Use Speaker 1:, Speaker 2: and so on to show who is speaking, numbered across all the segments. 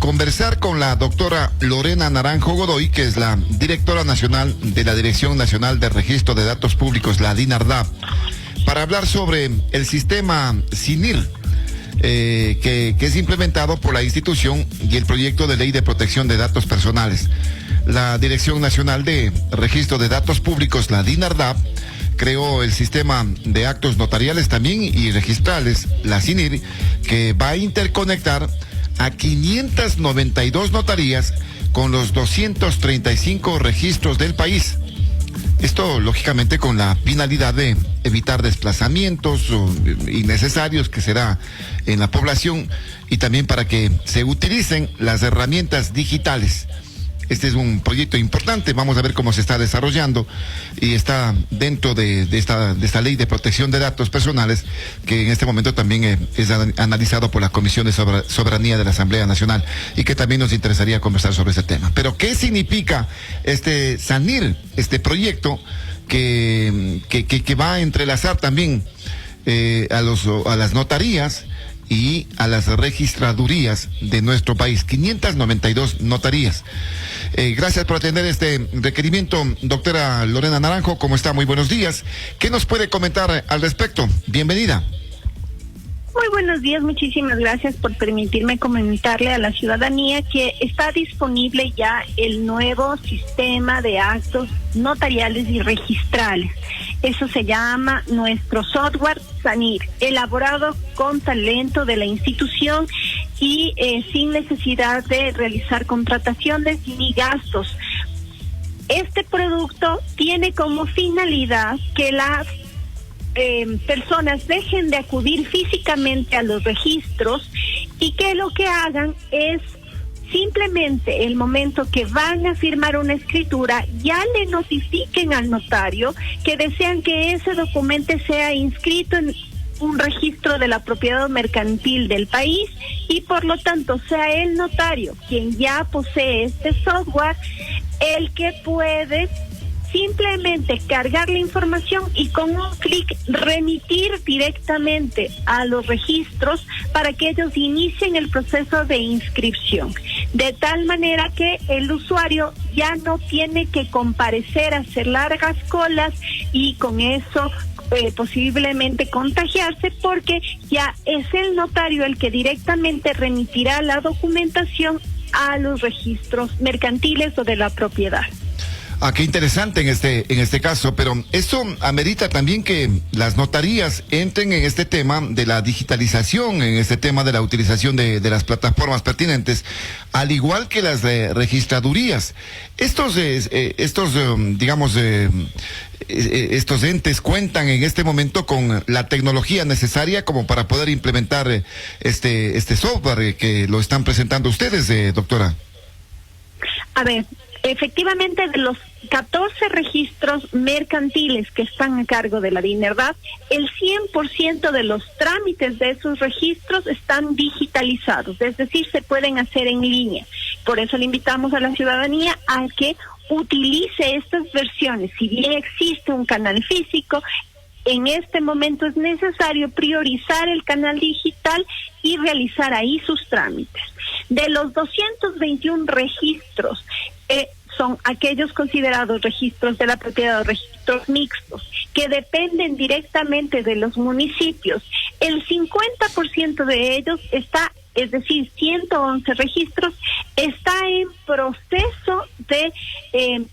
Speaker 1: conversar con la doctora Lorena Naranjo Godoy, que es la directora nacional de la Dirección Nacional de Registro de Datos Públicos, la DINARDAP, para hablar sobre el sistema SINIR, que es implementado por la institución, y el proyecto de ley de protección de datos personales. La Dirección Nacional de Registro de Datos Públicos, la DINARDAP, creó el sistema de actos notariales también y registrales, la SINIR, que va a interconectar a 592 notarías con los 235 registros del país. Esto, lógicamente, con la finalidad de evitar desplazamientos innecesarios que será en la población, y también para que se utilicen las herramientas digitales. Este es un proyecto importante, vamos a ver cómo se está desarrollando, y está dentro de esta ley de protección de datos personales, que en este momento también es analizado por la Comisión de Soberanía de la Asamblea Nacional, y que también nos interesaría conversar sobre ese tema. Pero ¿qué significa este SANIR, este proyecto que va a entrelazar también a las notarías y a las registradurías de nuestro país? 592 notarías. Gracias por atender este requerimiento, doctora Lorena Naranjo. ¿Cómo está? Muy buenos días. ¿Qué nos puede comentar al respecto? Bienvenida.
Speaker 2: Muy buenos días, muchísimas gracias por permitirme comentarle a la ciudadanía que está disponible ya el nuevo sistema de actos notariales y registrales. Eso se llama nuestro software SANIR, elaborado con talento de la institución y sin necesidad de realizar contrataciones ni gastos. Este producto tiene como finalidad que las personas dejen de acudir físicamente a los registros y que lo que hagan es simplemente el momento que van a firmar una escritura ya le notifiquen al notario que desean que ese documento sea inscrito en un registro de la propiedad mercantil del país, y por lo tanto sea el notario quien ya posee este software el que puede simplemente cargar la información y con un clic remitir directamente a los registros para que ellos inicien el proceso de inscripción. De tal manera que el usuario ya no tiene que comparecer, hacer largas colas y con eso posiblemente contagiarse, porque ya es el notario el que directamente remitirá la documentación a los registros mercantiles o de la propiedad.
Speaker 1: Ah, qué interesante en este caso, pero eso amerita también que las notarías entren en este tema de la digitalización, en este tema de la utilización de las plataformas pertinentes, al igual que las registradurías. Estos entes cuentan en este momento con la tecnología necesaria como para poder implementar este software que lo están presentando ustedes, doctora.
Speaker 2: A ver, efectivamente, de los 14 registros mercantiles que están a cargo de la DINARDAP, el 100% de los trámites de esos registros están digitalizados, es decir, se pueden hacer en línea. Por eso le invitamos a la ciudadanía a que utilice estas versiones. Si bien existe un canal físico, en este momento es necesario priorizar el canal digital y realizar ahí sus trámites. De los 221 registros, son aquellos considerados registros de la propiedad o registros mixtos, que dependen directamente de los municipios. El 50% de ellos está, es decir, 111 registros, está en proceso de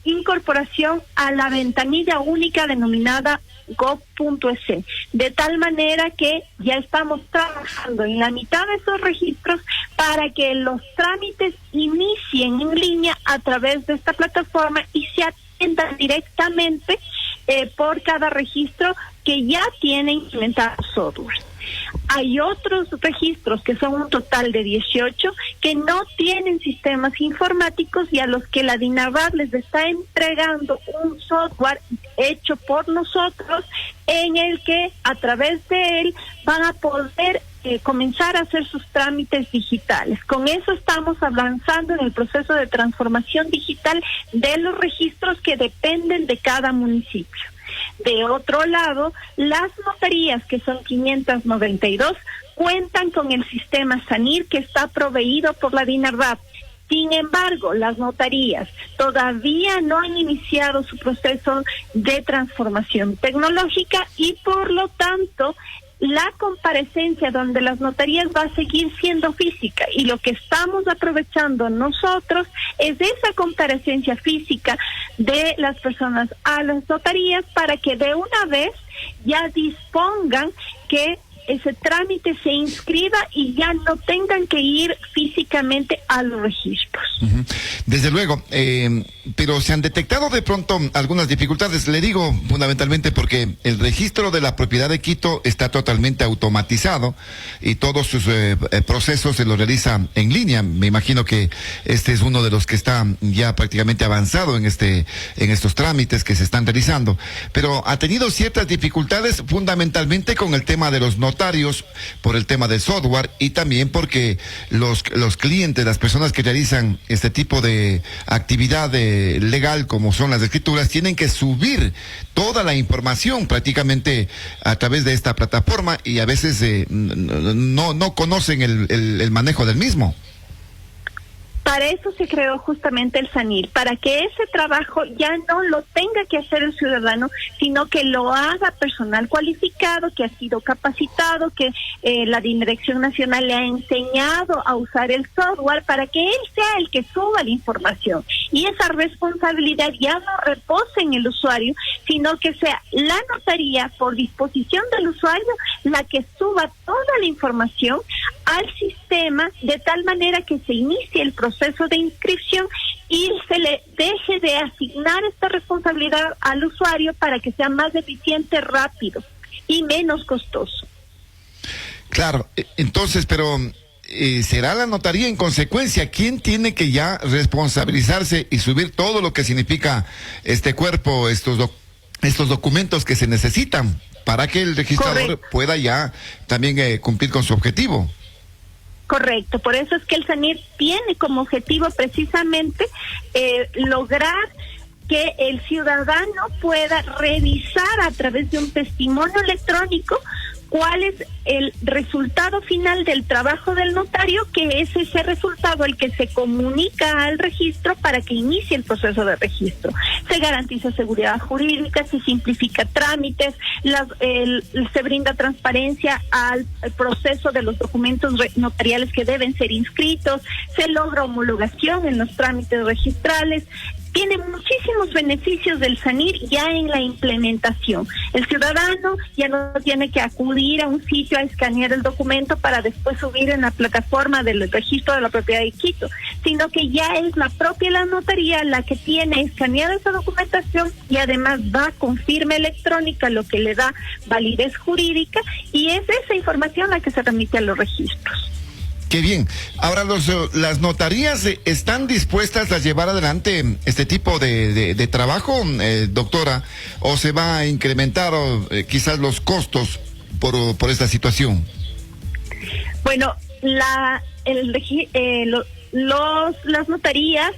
Speaker 2: incorporación a la ventanilla única denominada gov.es, de tal manera que ya estamos trabajando en la mitad de esos registros para que los trámites inicien en línea a través de esta plataforma y se atiendan directamente por cada registro que ya tiene implementado software. Hay otros registros, que son un total de 18, que no tienen sistemas informáticos y a los que la DINARDAP les está entregando un software hecho por nosotros, en el que a través de él van a poder comenzar a hacer sus trámites digitales. Con eso estamos avanzando en el proceso de transformación digital de los registros que dependen de cada municipio. De otro lado, las notarías, que son 592, cuentan con el sistema SANIR que está proveído por la DINARDAP. Sin embargo, las notarías todavía no han iniciado su proceso de transformación tecnológica y por lo tanto la comparecencia donde las notarías va a seguir siendo física, y lo que estamos aprovechando nosotros es esa comparecencia física de las personas a las notarías para que de una vez ya dispongan que ese trámite se inscriba y ya no tengan que ir físicamente a los registros.
Speaker 1: Desde luego, pero se han detectado de pronto algunas dificultades. Le digo fundamentalmente porque el registro de la propiedad de Quito está totalmente automatizado y todos sus procesos se los realiza en línea. Me imagino que este es uno de los que está ya prácticamente avanzado en estos trámites que se están realizando, pero ha tenido ciertas dificultades fundamentalmente con el tema de los notarios, por el tema del software, y también porque los clientes, las personas que realizan este tipo de actividad legal como son las escrituras, tienen que subir toda la información prácticamente a través de esta plataforma y a veces no conocen el manejo del mismo.
Speaker 2: Para eso se creó justamente el SANIR, para que ese trabajo ya no lo tenga que hacer el ciudadano, sino que lo haga personal cualificado, que ha sido capacitado, que la Dirección Nacional le ha enseñado a usar el software para que él sea el que suba la información. Y esa responsabilidad ya no repose en el usuario, sino que sea la notaría, por disposición del usuario, la que suba toda la información al sistema, de tal manera que se inicie el proceso de inscripción y se le deje de asignar esta responsabilidad al usuario para que sea más eficiente, rápido y menos costoso.
Speaker 1: Claro, entonces, pero ¿será la notaría en consecuencia quien tiene que ya responsabilizarse y subir todo lo que significa este cuerpo, estos documentos que se necesitan para que el registrador
Speaker 2: Correcto.
Speaker 1: pueda ya también cumplir con su objetivo?
Speaker 2: Correcto, por eso es que el SANIR tiene como objetivo precisamente lograr que el ciudadano pueda revisar a través de un testimonio electrónico cuál es el resultado final del trabajo del notario, que es ese resultado el que se comunica al registro para que inicie el proceso de registro. Se garantiza seguridad jurídica, se simplifica trámites, se brinda transparencia al proceso de los documentos notariales que deben ser inscritos, se logra homologación en los trámites registrales. Tiene muchísimos beneficios del SANIR ya en la implementación. El ciudadano ya no tiene que acudir a un sitio a escanear el documento para después subir en la plataforma del registro de la propiedad de Quito, sino que ya es la propia la notaría la que tiene escaneada esa documentación y además va con firma electrónica, lo que le da validez jurídica, y es esa información la que se remite a los registros.
Speaker 1: Qué bien. Ahora, las notarías están dispuestas a llevar adelante este tipo de trabajo, doctora, o se va a incrementar quizás los costos por esta situación.
Speaker 2: Bueno, las notarías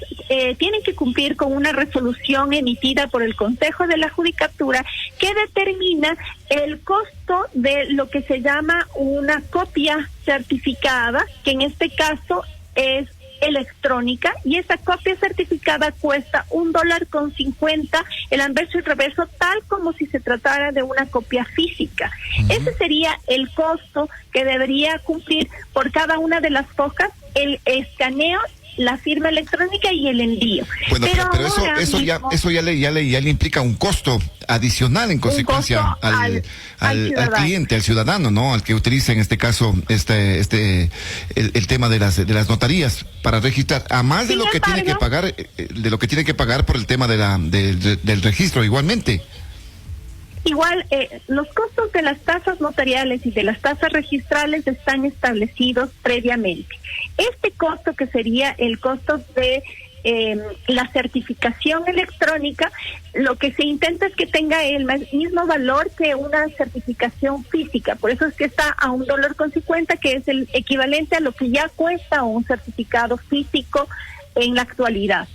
Speaker 2: tienen que cumplir con una resolución emitida por el Consejo de la Judicatura que determina el costo de lo que se llama una copia certificada, que en este caso es electrónica, y esa copia certificada cuesta $1.50 el anverso y reverso, tal como si se tratara de una copia física. Ese sería el costo que debería cumplir por cada una de las hojas, el escaneo, la firma electrónica y el envío.
Speaker 1: Bueno, pero eso ya le implica un costo adicional en consecuencia al cliente, al ciudadano, ¿no? Al que utiliza en este caso el tema de las notarías para registrar, a más de lo que tiene que pagar, por el tema del registro igualmente.
Speaker 2: Igual, los costos de las tasas notariales y de las tasas registrales están establecidos previamente. Este costo, que sería el costo de la certificación electrónica, lo que se intenta es que tenga el mismo valor que una certificación física. Por eso es que está a $1.50, que es el equivalente a lo que ya cuesta un certificado físico en la actualidad.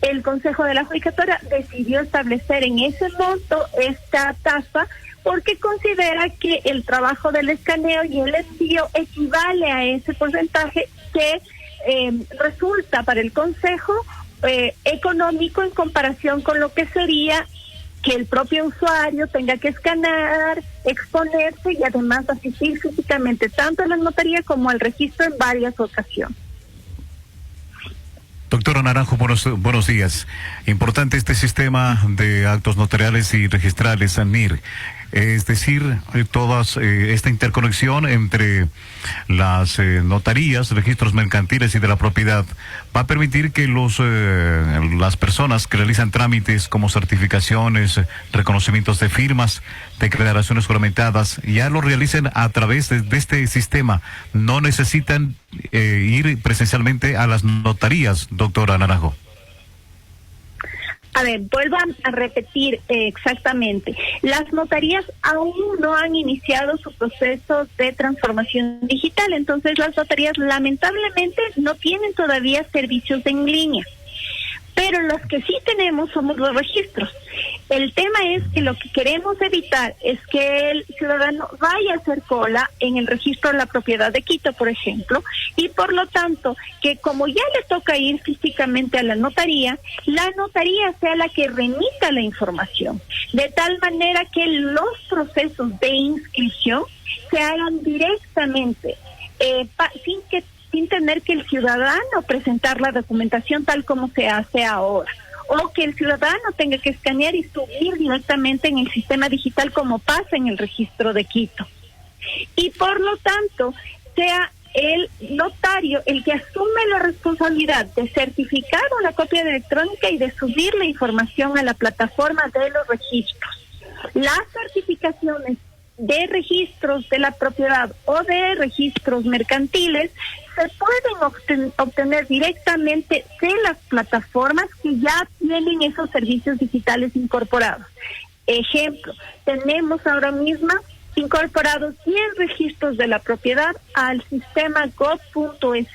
Speaker 2: el Consejo de la Judicatura decidió establecer en ese monto esta tasa porque considera que el trabajo del escaneo y el envío equivale a ese porcentaje que resulta para el Consejo económico en comparación con lo que sería que el propio usuario tenga que escanear, exponerse y además asistir físicamente tanto a la notaría como al registro en varias ocasiones.
Speaker 3: Doctora Naranjo, buenos días. Importante este sistema de actos notariales y registrales, NIR. Es decir, esta interconexión entre las notarías, registros mercantiles y de la propiedad va a permitir que las personas que realizan trámites como certificaciones, reconocimientos de firmas, declaraciones juramentadas, ya lo realicen a través de este sistema. No necesitan ir presencialmente a las notarías, doctora Naranjo.
Speaker 2: A ver, vuelvo a repetir exactamente. Las notarías aún no han iniciado su proceso de transformación digital, entonces las notarías lamentablemente no tienen todavía servicios en línea. Pero los que sí tenemos somos los registros. El tema es que lo que queremos evitar es que el ciudadano vaya a hacer cola en el registro de la propiedad de Quito, por ejemplo, y por lo tanto, que como ya le toca ir físicamente a la notaría sea la que remita la información, de tal manera que los procesos de inscripción se hagan directamente, sin tener que el ciudadano presentar la documentación tal como se hace ahora, o que el ciudadano tenga que escanear y subir directamente en el sistema digital como pasa en el registro de Quito. Y por lo tanto, sea el notario el que asume la responsabilidad de certificar una copia electrónica y de subir la información a la plataforma de los registros. Las certificaciones de registros de la propiedad o de registros mercantiles se pueden obtener directamente de las plataformas que ya tienen esos servicios digitales incorporados. Ejemplo, tenemos ahora mismo incorporados 10 registros de la propiedad al sistema gov.es,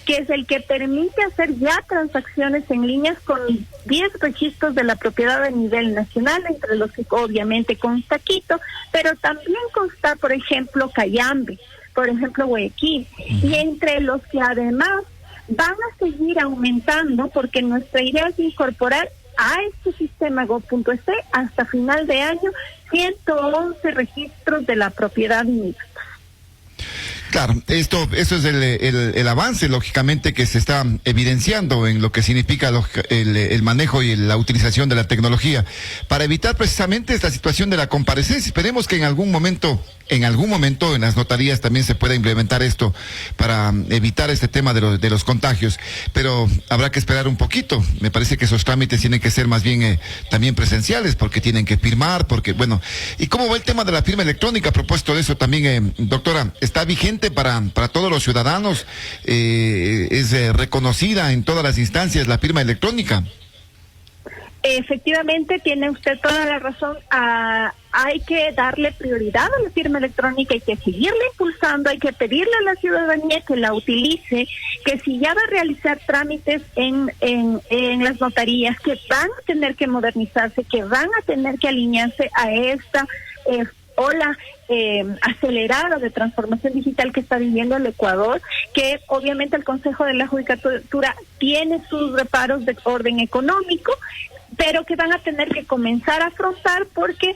Speaker 2: que es el que permite hacer ya transacciones en líneas con 10 registros de la propiedad a nivel nacional, entre los que obviamente consta Quito, pero también consta, por ejemplo, Cayambe, por ejemplo, Guayaquil, y entre los que además van a seguir aumentando, porque nuestra idea es incorporar a este sistema gov.es hasta final de año 111 registros de la propiedad mixta.
Speaker 1: Claro, eso es el avance, lógicamente, que se está evidenciando en lo que significa el manejo y la utilización de la tecnología para evitar precisamente esta situación de la comparecencia. Esperemos que en algún momento en las notarías también se pueda implementar esto para evitar este tema de los contagios, pero habrá que esperar un poquito. Me parece que esos trámites tienen que ser más bien también presenciales, porque tienen que firmar, ¿y cómo va el tema de la firma electrónica? A propósito de eso también, doctora, ¿está vigente para todos los ciudadanos? ¿Es reconocida en todas las instancias la firma electrónica?
Speaker 2: Efectivamente, tiene usted toda la razón. Hay que darle prioridad a la firma electrónica, hay que seguirla impulsando, hay que pedirle a la ciudadanía que la utilice, que si ya va a realizar trámites en las notarías, que van a tener que modernizarse, que van a tener que alinearse a esta ola acelerada de transformación digital que está viviendo el Ecuador, que obviamente el Consejo de la Judicatura tiene sus reparos de orden económico, pero que van a tener que comenzar a afrontar porque,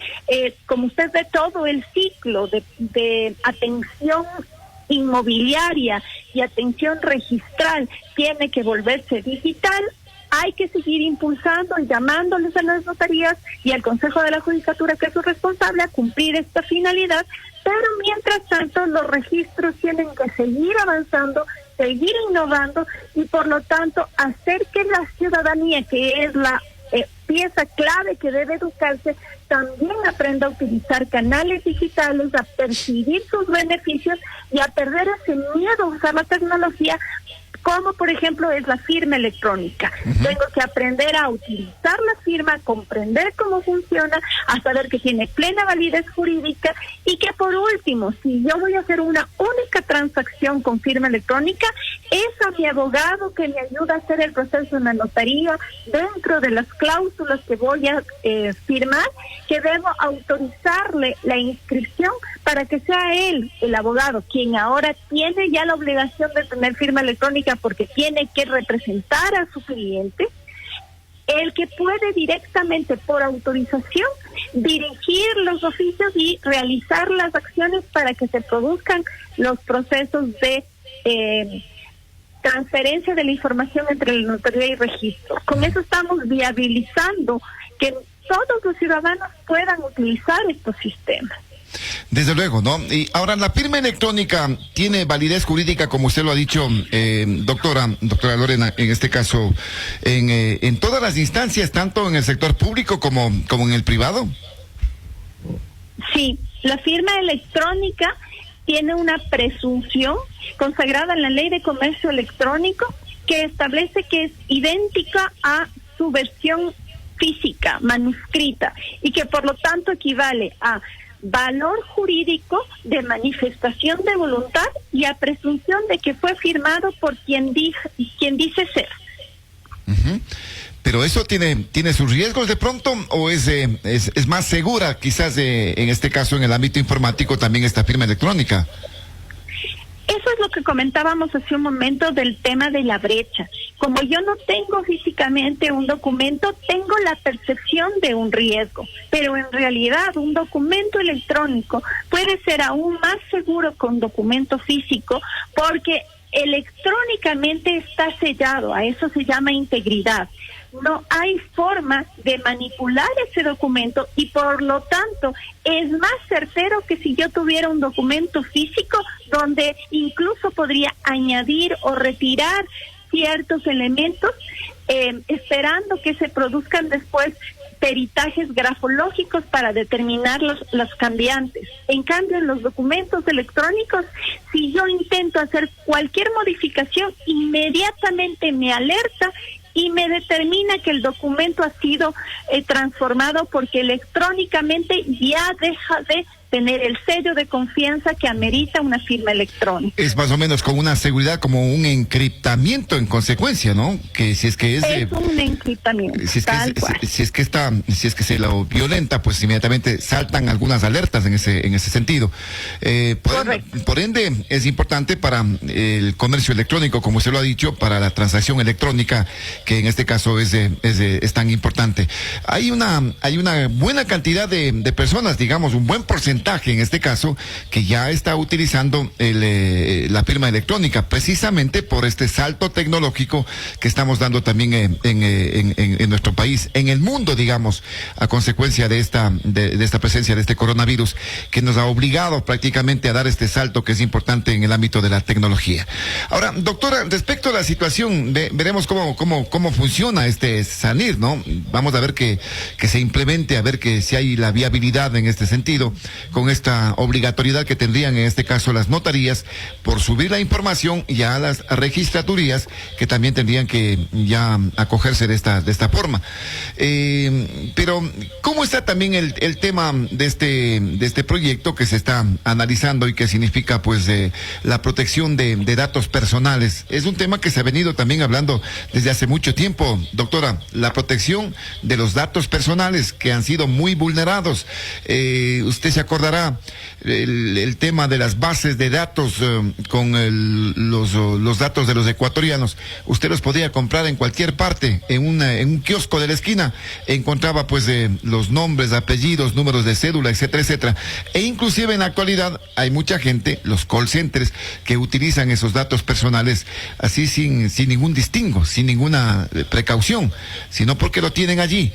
Speaker 2: como usted ve, todo el ciclo de atención inmobiliaria y atención registral tiene que volverse digital. Hay que seguir impulsando y llamándoles a las notarías y al Consejo de la Judicatura, que es su responsable, a cumplir esta finalidad, pero mientras tanto los registros tienen que seguir avanzando, seguir innovando y por lo tanto hacer que la ciudadanía, que es la pieza clave que debe educarse, también aprenda a utilizar canales digitales, a percibir sus beneficios y a perder ese miedo a usar la tecnología como por ejemplo es la firma electrónica. Tengo que aprender a utilizar la firma, a comprender cómo funciona, a saber que tiene plena validez jurídica y que por último, si yo voy a hacer una única transacción con firma electrónica, es a mi abogado que me ayuda a hacer el proceso en la notaría dentro de las cláusulas que voy a firmar, que debo autorizarle la inscripción para que sea él, el abogado, quien ahora tiene ya la obligación de tener firma electrónica porque tiene que representar a su cliente, el que puede directamente por autorización dirigir los oficios y realizar las acciones para que se produzcan los procesos de transferencia de la información entre la notaría y registro. Con eso estamos viabilizando que todos los ciudadanos puedan utilizar estos sistemas.
Speaker 1: Desde luego, ¿no? Y ahora, ¿la firma electrónica tiene validez jurídica, como usted lo ha dicho, doctora Lorena, en este caso, en todas las instancias, tanto en el sector público como en el privado?
Speaker 2: Sí, la firma electrónica tiene una presunción consagrada en la Ley de Comercio Electrónico que establece que es idéntica a su versión física, manuscrita, y que por lo tanto equivale a valor jurídico de manifestación de voluntad y a presunción de que fue firmado por quien dice ser.
Speaker 1: Pero eso tiene sus riesgos de pronto, o es más segura quizás en este caso en el ámbito informático también esta firma electrónica.
Speaker 2: Eso es lo que comentábamos hace un momento del tema de la brecha. Como yo no tengo físicamente un documento, tengo la percepción de un riesgo, pero en realidad un documento electrónico puede ser aún más seguro que un documento físico porque electrónicamente está sellado, a eso se llama integridad. No hay forma de manipular ese documento y por lo tanto es más certero que si yo tuviera un documento físico donde incluso podría añadir o retirar ciertos elementos esperando que se produzcan después peritajes grafológicos para determinar los cambiantes. En cambio, en los documentos electrónicos, si yo intento hacer cualquier modificación, inmediatamente me alerta y me determina que el documento ha sido transformado porque electrónicamente ya deja de tener el sello de confianza que amerita una firma electrónica.
Speaker 1: Es más o menos con una seguridad, como un encriptamiento en consecuencia, ¿no? Que si es que es
Speaker 2: un encriptamiento.
Speaker 1: Si es que se lo violenta, pues inmediatamente saltan algunas alertas en ese sentido. Por ende, es importante para el comercio electrónico, como usted lo ha dicho, para la transacción electrónica, que en este caso es tan importante. Hay una buena cantidad de personas, digamos, un buen porcentaje en este caso, que ya está utilizando la firma electrónica, precisamente por este salto tecnológico que estamos dando también en nuestro país, en el mundo, digamos, a consecuencia de esta presencia de este coronavirus, que nos ha obligado prácticamente a dar este salto que es importante en el ámbito de la tecnología. Ahora, doctora, respecto a la situación, veremos cómo funciona este SANIR, ¿no? Vamos a ver que se implemente, a ver que si hay la viabilidad en este sentido, con esta obligatoriedad que tendrían en este caso las notarías por subir la información y a las registraturías que también tendrían que ya acogerse de esta forma. Pero ¿cómo está también el tema de este proyecto que se está analizando y que significa pues la protección de datos personales? Es un tema que se ha venido también hablando desde hace mucho tiempo, doctora, la protección de los datos personales que han sido muy vulnerados. Usted se acordará el tema de las bases de datos con los datos de los ecuatorianos. Usted los podía comprar en cualquier parte, en un kiosco de la esquina, encontraba pues los nombres, apellidos, números de cédula, etcétera, etcétera. E inclusive en la actualidad hay mucha gente, los call centers, que utilizan esos datos personales así sin ningún distingo, sin ninguna precaución, sino porque lo tienen allí.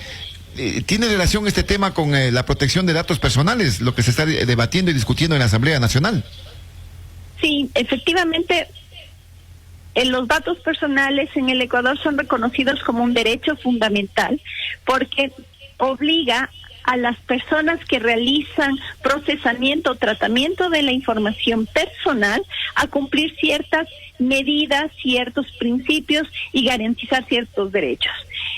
Speaker 1: ¿Tiene relación este tema con la protección de datos personales, lo que se está debatiendo y discutiendo en la Asamblea Nacional?
Speaker 2: Sí, efectivamente, los datos personales en el Ecuador son reconocidos como un derecho fundamental porque obliga a las personas que realizan procesamiento o tratamiento de la información personal a cumplir ciertas medidas, ciertos principios y garantizar ciertos derechos.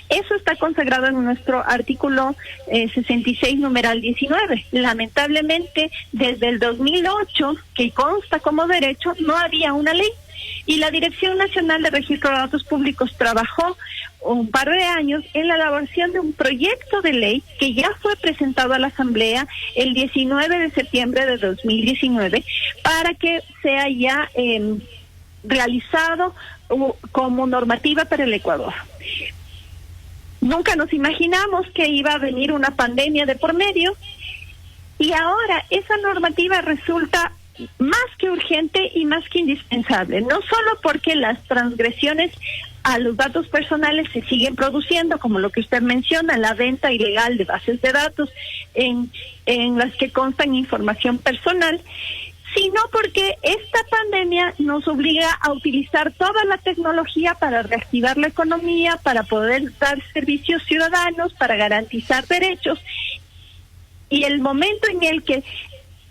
Speaker 2: Eso está consagrado en nuestro artículo 66, numeral 19. Lamentablemente, desde el 2008, que consta como derecho, no había una ley. Y la Dirección Nacional de Registro de Datos Públicos trabajó un par de años en la elaboración de un proyecto de ley que ya fue presentado a la Asamblea el 19 de septiembre de 2019 para que sea ya realizado como normativa para el Ecuador. Nunca nos imaginamos que iba a venir una pandemia de por medio y ahora esa normativa resulta más que urgente y más que indispensable, no solo porque las transgresiones a los datos personales se siguen produciendo, como lo que usted menciona, la venta ilegal de bases de datos en las que constan información personal, sino porque esta pandemia nos obliga a utilizar toda la tecnología para reactivar la economía, para poder dar servicios ciudadanos, para garantizar derechos, y el momento en el que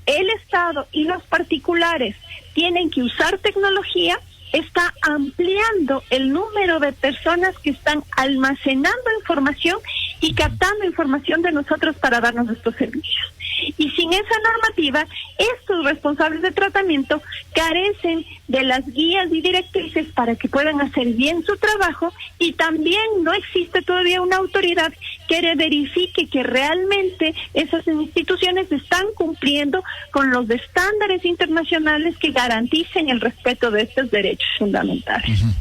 Speaker 2: el Estado y los particulares tienen que usar tecnología, está ampliando el número de personas que están almacenando información y captando información de nosotros para darnos estos servicios. Y sin esa normativa, estos responsables de tratamiento carecen de las guías y directrices para que puedan hacer bien su trabajo, y también no existe todavía una autoridad que verifique que realmente esas instituciones están cumpliendo con los estándares internacionales que garanticen el respeto de estos derechos fundamentales.
Speaker 1: Uh-huh.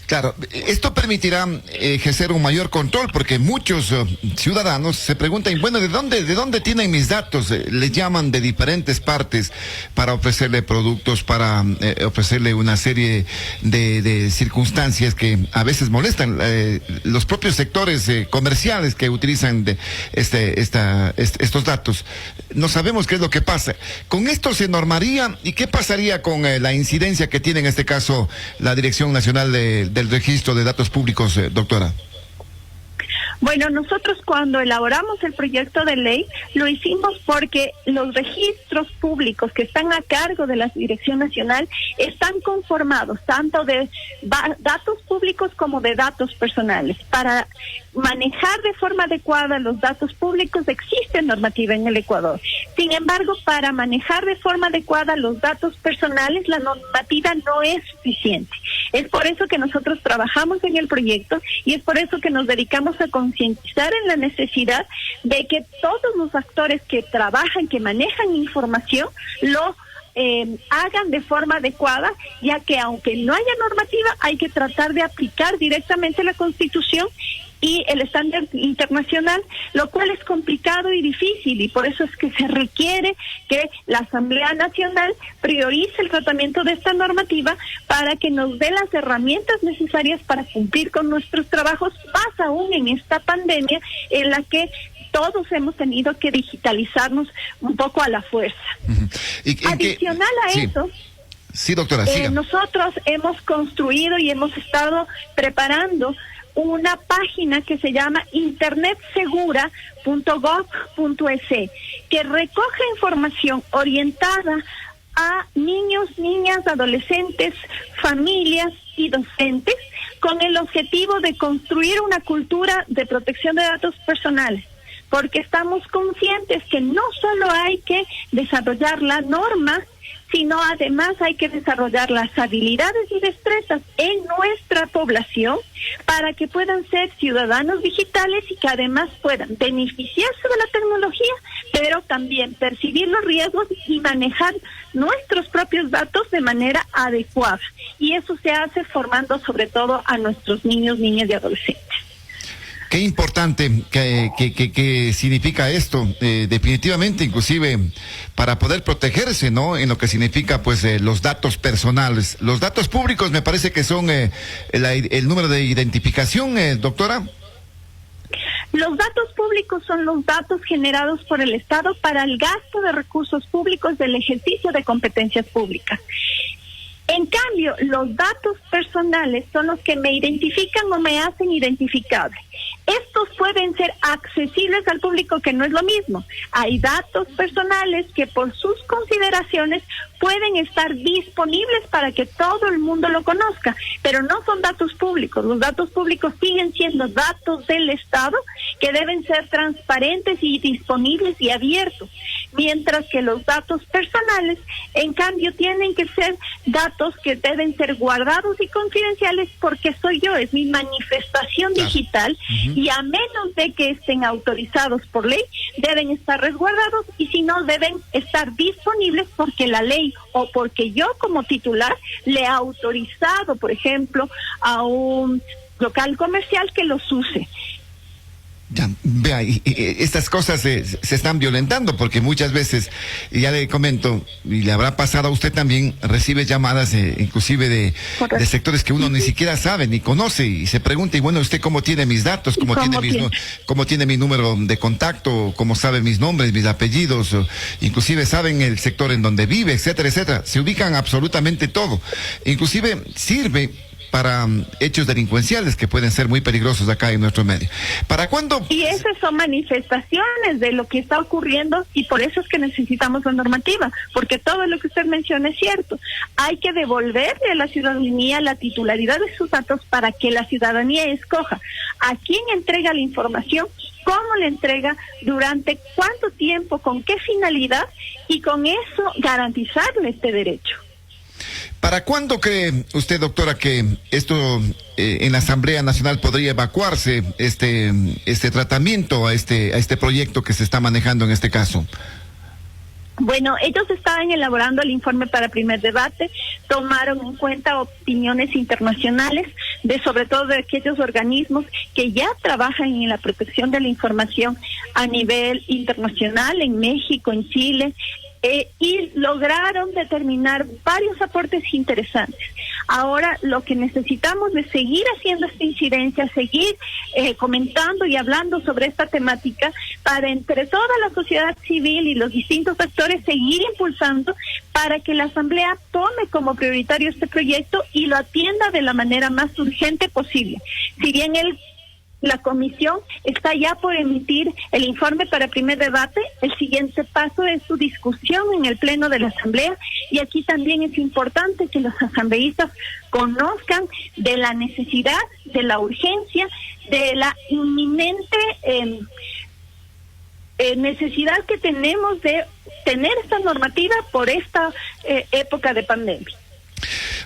Speaker 1: Claro, esto permitirá ejercer un mayor control, porque muchos ciudadanos se preguntan, bueno, ¿de dónde tienen mis datos? Les llaman de diferentes partes para ofrecerle productos, para ofrecerle una serie de circunstancias que a veces molestan. Los propios sectores comerciales que utilizan estos datos, no sabemos qué es lo que pasa. ¿Con esto se normaría? ¿Y qué pasaría con la incidencia que tiene en este caso la Dirección Nacional del Registro de Datos Públicos, doctora?
Speaker 2: Bueno, nosotros cuando elaboramos el proyecto de ley lo hicimos porque los registros públicos que están a cargo de la Dirección Nacional están conformados tanto de datos públicos como de datos personales. Para manejar de forma adecuada los datos públicos existe normativa en el Ecuador. Sin embargo, para manejar de forma adecuada los datos personales, la normativa no es suficiente. Es por eso que nosotros trabajamos en el proyecto y es por eso que nos dedicamos a concientizar en la necesidad de que todos los actores que trabajan, que manejan información, lo hagan de forma adecuada, ya que aunque no haya normativa, hay que tratar de aplicar directamente la Constitución y el estándar internacional, lo cual es complicado y difícil, y por eso es que se requiere que la Asamblea Nacional priorice el tratamiento de esta normativa para que nos dé las herramientas necesarias para cumplir con nuestros trabajos, más aún en esta pandemia en la que todos hemos tenido que digitalizarnos un poco a la fuerza.
Speaker 1: Uh-huh.
Speaker 2: Adicional a eso,
Speaker 1: sí, doctora,
Speaker 2: nosotros hemos construido y hemos estado preparando una página que se llama internetsegura.gov.es, que recoge información orientada a niños, niñas, adolescentes, familias y docentes, con el objetivo de construir una cultura de protección de datos personales, porque estamos conscientes que no solo hay que desarrollar la norma, sino además hay que desarrollar las habilidades y destrezas en nuestra población para que puedan ser ciudadanos digitales y que además puedan beneficiarse de la tecnología, pero también percibir los riesgos y manejar nuestros propios datos de manera adecuada. Y eso se hace formando sobre todo a nuestros niños, niñas y adolescentes.
Speaker 1: Qué importante que significa esto, definitivamente, inclusive para poder protegerse, ¿no? En lo que significa, pues, los datos personales. Los datos públicos me parece que son el número de identificación, doctora.
Speaker 2: Los datos públicos son los datos generados por el Estado para el gasto de recursos públicos del ejercicio de competencias públicas. En cambio, los datos personales son los que me identifican o me hacen identificable. Estos pueden ser accesibles al público, que no es lo mismo. Hay datos personales que por sus consideraciones pueden estar disponibles para que todo el mundo lo conozca, pero no son datos públicos. Los datos públicos siguen siendo datos del Estado que deben ser transparentes y disponibles y abiertos, mientras que los datos personales, en cambio, tienen que ser datos que deben ser guardados y confidenciales, porque soy yo, es mi manifestación digital, y a menos de que estén autorizados por ley, deben estar resguardados, y si no, deben estar disponibles porque la ley o porque yo como titular le he autorizado, por ejemplo, a un local comercial que los use.
Speaker 1: Ya, vea, y estas cosas se están violentando, porque muchas veces, ya le comento, y le habrá pasado a usted también, recibe llamadas inclusive de sectores que uno ni siquiera sabe, ni conoce, y se pregunta, y bueno, ¿usted cómo tiene mis datos? ¿Cómo tiene mi número de contacto? ¿Cómo sabe mis nombres, mis apellidos? Inclusive saben el sector en donde vive, etcétera, etcétera. Se ubican absolutamente todo. Inclusive sirve para hechos delincuenciales que pueden ser muy peligrosos acá en nuestro medio. ¿Para cuándo?
Speaker 2: Y esas son manifestaciones de lo que está ocurriendo, y por eso es que necesitamos la normativa, porque todo lo que usted menciona es cierto. Hay que devolverle a la ciudadanía la titularidad de sus datos para que la ciudadanía escoja a quién entrega la información, cómo la entrega, durante cuánto tiempo, con qué finalidad, y con eso garantizarle este derecho.
Speaker 1: ¿Para cuándo cree usted, doctora, que esto en la Asamblea Nacional podría evacuarse este tratamiento a este proyecto que se está manejando en este caso?
Speaker 2: Bueno, ellos estaban elaborando el informe para primer debate, tomaron en cuenta opiniones internacionales, sobre todo de aquellos organismos que ya trabajan en la protección de la información a nivel internacional, en México, en Chile, y lograron determinar varios aportes interesantes. Ahora lo que necesitamos es seguir haciendo esta incidencia, seguir comentando y hablando sobre esta temática, para entre toda la sociedad civil y los distintos actores seguir impulsando para que la Asamblea tome como prioritario este proyecto y lo atienda de la manera más urgente posible. Si bien la comisión está ya por emitir el informe para primer debate, el siguiente paso es su discusión en el Pleno de la Asamblea, y aquí también es importante que los asambleístas conozcan de la necesidad, de la urgencia, de la inminente necesidad que tenemos de tener esta normativa por esta época de pandemia.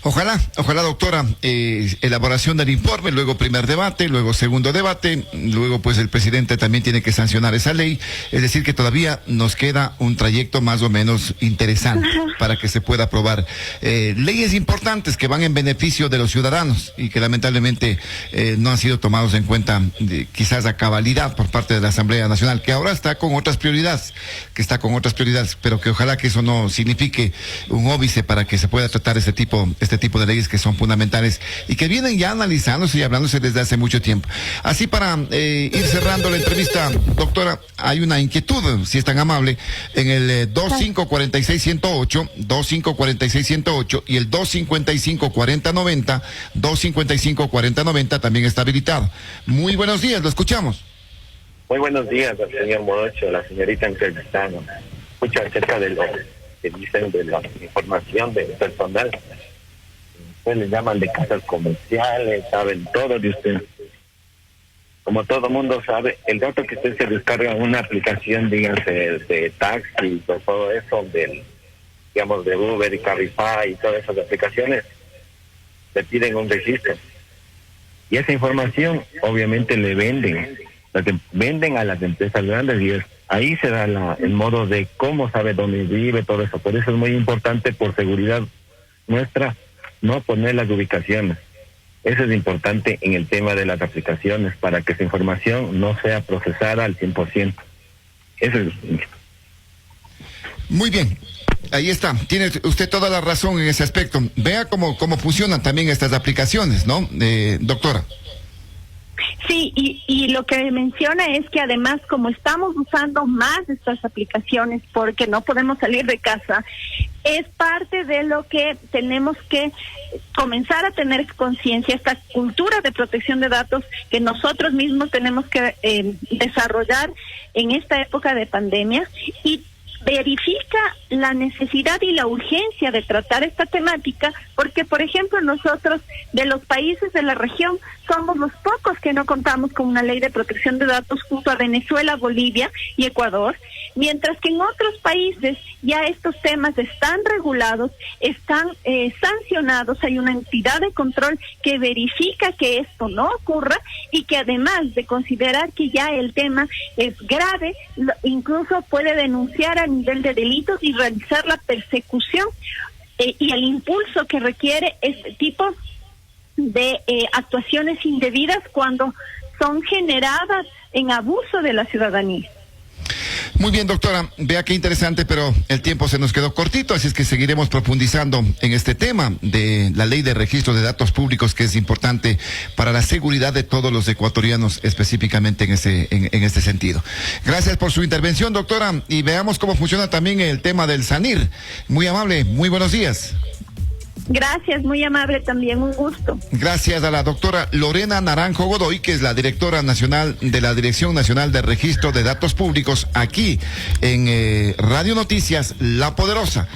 Speaker 1: Ojalá, doctora, elaboración del informe, luego primer debate, luego segundo debate, luego pues el presidente también tiene que sancionar esa ley, es decir que todavía nos queda un trayecto más o menos interesante para que se pueda aprobar leyes importantes que van en beneficio de los ciudadanos y que lamentablemente no han sido tomados en cuenta quizás a cabalidad por parte de la Asamblea Nacional, que ahora está con otras prioridades, pero que ojalá que eso no signifique un óbice para que se pueda tratar este tipo de leyes que son fundamentales y que vienen ya analizándose y hablándose desde hace mucho tiempo. Así para ir cerrando la entrevista, doctora, hay una inquietud, si es tan amable, en el 2546-108 y el 255-4090 también está habilitado. Muy buenos días, lo escuchamos.
Speaker 4: Muy buenos días, señor Morocho, la señorita entrevistada. Escucha acerca de lo que dicen de la información del personal. Ustedes le llaman de casas comerciales, saben todo de usted. Como todo mundo sabe, el dato que usted se descarga en una aplicación, díganse, de taxi o todo eso, digamos, de Uber y Cabify y todas esas aplicaciones, le piden un registro. Y esa información, obviamente, le venden a las empresas grandes, y ahí se da el modo de cómo sabe dónde vive, todo eso. Por eso es muy importante, por seguridad nuestra, no poner las ubicaciones. Eso es importante en el tema de las aplicaciones, para que esa información no sea procesada al 100%. Eso es.
Speaker 1: Muy bien. Ahí está, tiene usted toda la razón en ese aspecto. Vea cómo funcionan también estas aplicaciones, ¿no, doctora?
Speaker 2: Sí, y lo que menciona es que además, como estamos usando más estas aplicaciones porque no podemos salir de casa, es parte de lo que tenemos que comenzar a tener conciencia, esta cultura de protección de datos que nosotros mismos tenemos que desarrollar en esta época de pandemia, y verifica la necesidad y la urgencia de tratar esta temática, porque, por ejemplo, nosotros, de los países de la región, somos los pocos que no contamos con una ley de protección de datos junto a Venezuela, Bolivia y Ecuador, mientras que en otros países ya estos temas están regulados, están sancionados, hay una entidad de control que verifica que esto no ocurra y que, además de considerar que ya el tema es grave, incluso puede denunciar a nivel de delitos y realizar la persecución y el impulso que requiere este tipo de actuaciones indebidas cuando son generadas en abuso de la ciudadanía.
Speaker 1: Muy bien, doctora, vea qué interesante, pero el tiempo se nos quedó cortito, así es que seguiremos profundizando en este tema de la ley de registro de datos públicos, que es importante para la seguridad de todos los ecuatorianos, específicamente en este sentido. Gracias por su intervención, doctora, y veamos cómo funciona también el tema del SANIR. Muy amable, muy buenos días.
Speaker 2: Gracias, muy amable también, un gusto.
Speaker 1: Gracias a la doctora Lorena Naranjo Godoy, que es la directora nacional de la Dirección Nacional de Registro de Datos Públicos, aquí en Radio Noticias La Poderosa.